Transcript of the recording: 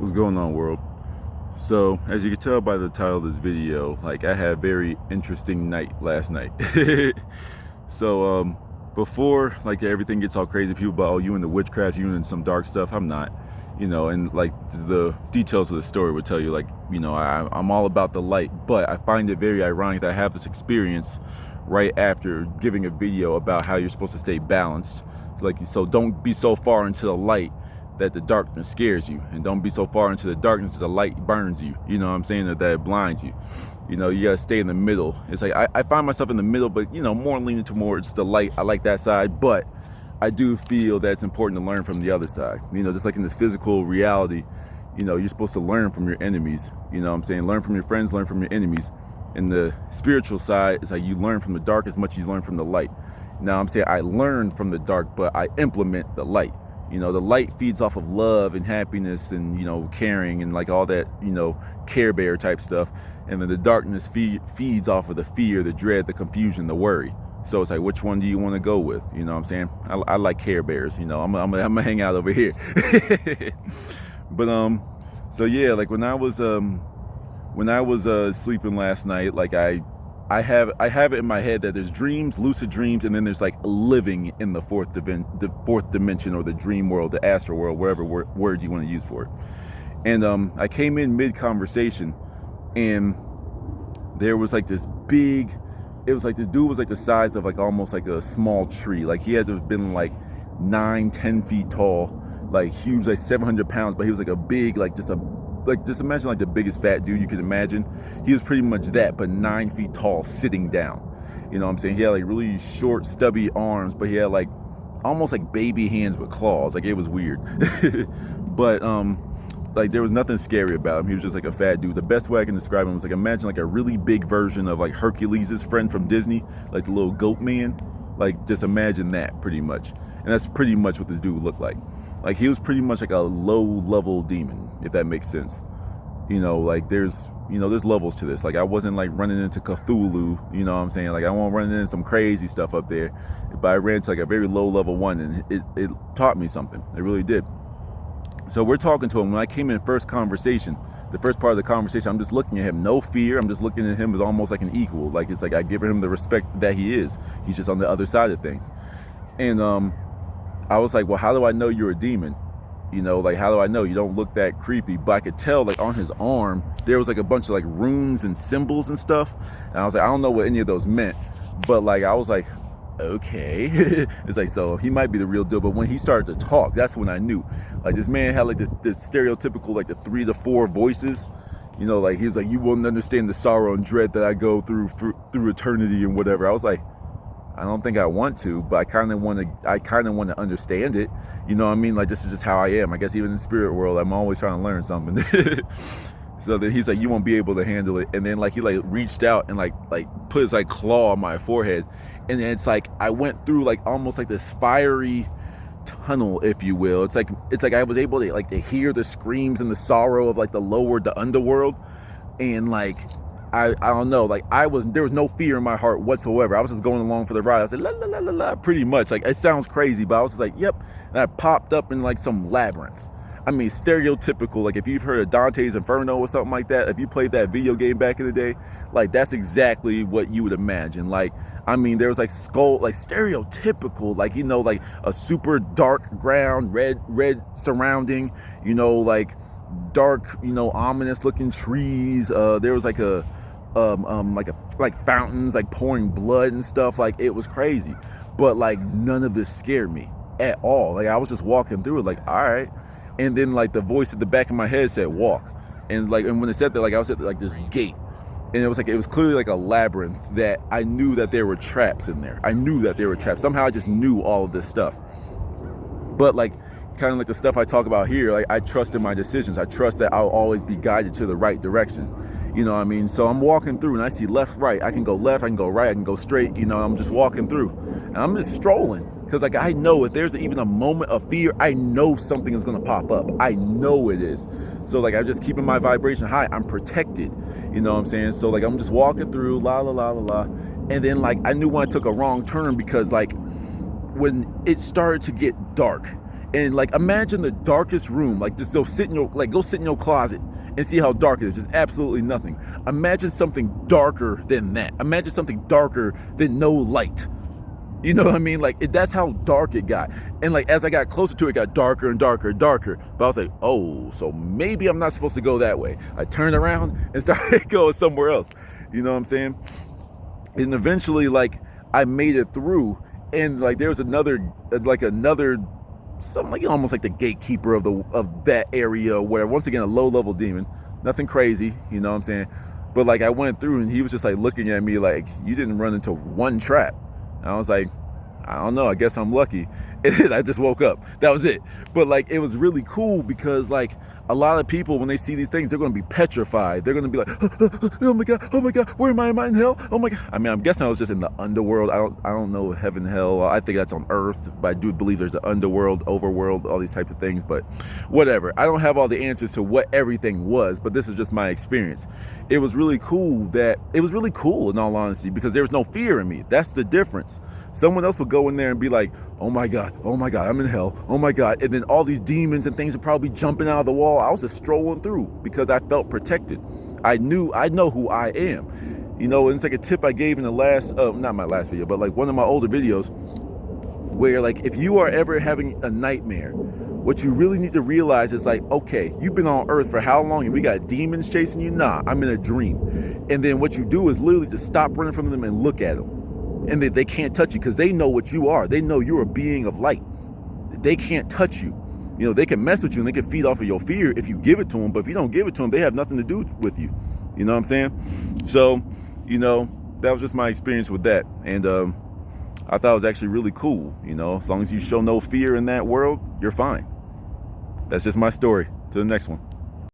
What's going on, world? So, as you can tell by the title of this video, like, I had a very interesting night last night. So, before like everything gets all crazy, people about, oh, you into witchcraft, you into some dark stuff. I'm not, and like the details of the story would tell you, like, I'm all about the light. But I find it very ironic that I have this experience right after giving a video about how you're supposed to stay balanced. So don't be so far into the light that the darkness scares you, and don't be so far into the darkness that the light burns you. You know what I'm saying? That it blinds you. You gotta stay in the middle. It's like I find myself in the middle, but more leaning towards the light. I like that side, but I do feel that it's important to learn from the other side. Just like in this physical reality, you're supposed to learn from your enemies. You know what I'm saying? Learn from your friends, learn from your enemies. And the spiritual side is like you learn from the dark as much as you learn from the light. Now I'm saying I learn from the dark, but I implement the light. The light feeds off of love and happiness and, caring and like all that, Care Bear type stuff. And then the darkness feeds off of the fear, the dread, the confusion, the worry. So it's like, which one do you want to go with? You know what I'm saying? I like Care Bears, I'm gonna hang out over here. But, so yeah, like when I was sleeping last night, like I have it in my head that there's dreams, lucid dreams, and then there's like living in the fourth dimension, or the dream world, the astral world, wherever word you want to use for it. And I came in mid-conversation, and there was like this big, it was like this dude was like the size of like almost like a small tree. Like he had to have been like 9-10 feet tall, like huge, like 700 pounds, but he was like a big, just imagine like the biggest fat dude you could imagine. He was pretty much that, but 9 feet tall, sitting down. You know what I'm saying? He had like really short, stubby arms, but he had like almost like baby hands with claws. Like it was weird. But like there was nothing scary about him. He was just like a fat dude. The best way I can describe him was like, imagine like a really big version of like Hercules' friend from Disney, like the little goat man. Like just imagine that pretty much. And that's pretty much what this dude looked like. Like he was pretty much like a low-level demon, if that makes sense. Like there's levels to this. Like I wasn't like running into Cthulhu, you know what I'm saying? Like I won't run into some crazy stuff up there. But I ran to like a very low-level one, and it taught me something. It really did. So we're talking to him. When I came in first conversation, the first part of the conversation, I'm just looking at him, no fear. I'm just looking at him as almost like an equal. Like it's like I give him the respect that he is. He's just on the other side of things. And I was like, well, how do I know you're a demon? Like, how do I know? You don't look that creepy. But I could tell, like, on his arm, there was, like, a bunch of, like, runes and symbols and stuff. And I was like, I don't know what any of those meant. But, like, I was like, okay. It's like, so he might be the real deal. But when he started to talk, that's when I knew. Like, this man had, like, this stereotypical, like, the 3 to 4 voices. Like, he was like, you won't understand the sorrow and dread that I go through eternity and whatever. I was like, I don't think I want to, but I kind of want to understand it. You know what I mean? Like, this is just how I am. I guess even in the spirit world, I'm always trying to learn something. So then he's like, you won't be able to handle it. And then like he like reached out and like put his like claw on my forehead. And then it's like I went through like almost like this fiery tunnel, if you will. It's like I was able to like to hear the screams and the sorrow of like the underworld. And like I don't know, like there was no fear in my heart whatsoever. I was just going along for the ride. I said, la la la la la, pretty much. Like, it sounds crazy, but I was just like, yep. And I popped up in like some labyrinth. I mean, stereotypical, like if you've heard of Dante's Inferno or something like that, if you played that video game back in the day, like that's exactly what you would imagine. Like, I mean, there was like stereotypical, like, like a super dark ground, red surrounding, like dark, ominous looking trees. There was like like fountains like pouring blood and stuff. Like it was crazy, but like none of this scared me at all. Like I was just walking through it like, all right. And then like the voice at the back of my head said walk, and when it said that, like I was at like this gate, and it was clearly like a labyrinth that I knew that there were traps in there. I knew that there were traps. Somehow I just knew all of this stuff. But like kind of like the stuff I talk about here, like I trust in my decisions. I trust that I'll always be guided to the right direction. You know what I mean? So I'm walking through and I see left, right. I can go left, I can go right, I can go straight. I'm just walking through and I'm just strolling. Because like I know if there's even a moment of fear, I know something is going to pop up. I know it is. So like I'm just keeping my vibration high. I'm protected. You know what I'm saying? So like I'm just walking through, la la la la la. And then like I knew when I took a wrong turn, because like when it started to get dark And like, imagine the darkest room, like just go sit in your closet and see how dark it is. There's absolutely nothing. Imagine something darker than that. Imagine something darker than no light. You know what I mean? Like, that's how dark it got. And like, as I got closer to it, it got darker and darker and darker. But I was like, oh, so maybe I'm not supposed to go that way. I turned around and started going somewhere else. You know what I'm saying? And eventually, like, I made it through. And like, there was another, something like almost like the gatekeeper of that area, where once again, a low level demon, nothing crazy, you know what I'm saying? But like, I went through and he was just like looking at me like, you didn't run into one trap. And I was like, I don't know, I guess I'm lucky. And I just woke up. That was it. But like, it was really cool because like, a lot of people, when they see these things, they're going to be petrified. They're going to be like, oh my God, where am I? Am I in hell? Oh my God. I mean, I'm guessing I was just in the underworld. I don't know heaven, hell. I think that's on earth, but I do believe there's an underworld, overworld, all these types of things, but whatever. I don't have all the answers to what everything was, but this is just my experience. It was really cool in all honesty, because there was no fear in me. That's the difference. Someone else would go in there and be like, oh my God, I'm in hell, oh my God. And then all these demons and things would probably be jumping out of the wall. I was just strolling through because I felt protected. I know who I am. You know, and it's like a tip I gave in the last, not my last video, but like one of my older videos, where like, if you are ever having a nightmare, what you really need to realize is like, okay, you've been on earth for how long and we got demons chasing you? Nah, I'm in a dream. And then what you do is literally just stop running from them and look at them. And they can't touch you because they know what you are. They know you're a being of light. They can't touch you. You know, they can mess with you and they can feed off of your fear if you give it to them. But if you don't give it to them, they have nothing to do with you. You know what I'm saying? So, you know, that was just my experience with that. And I thought it was actually really cool. You know, as long as you show no fear in that world, you're fine. That's just my story. To the next one.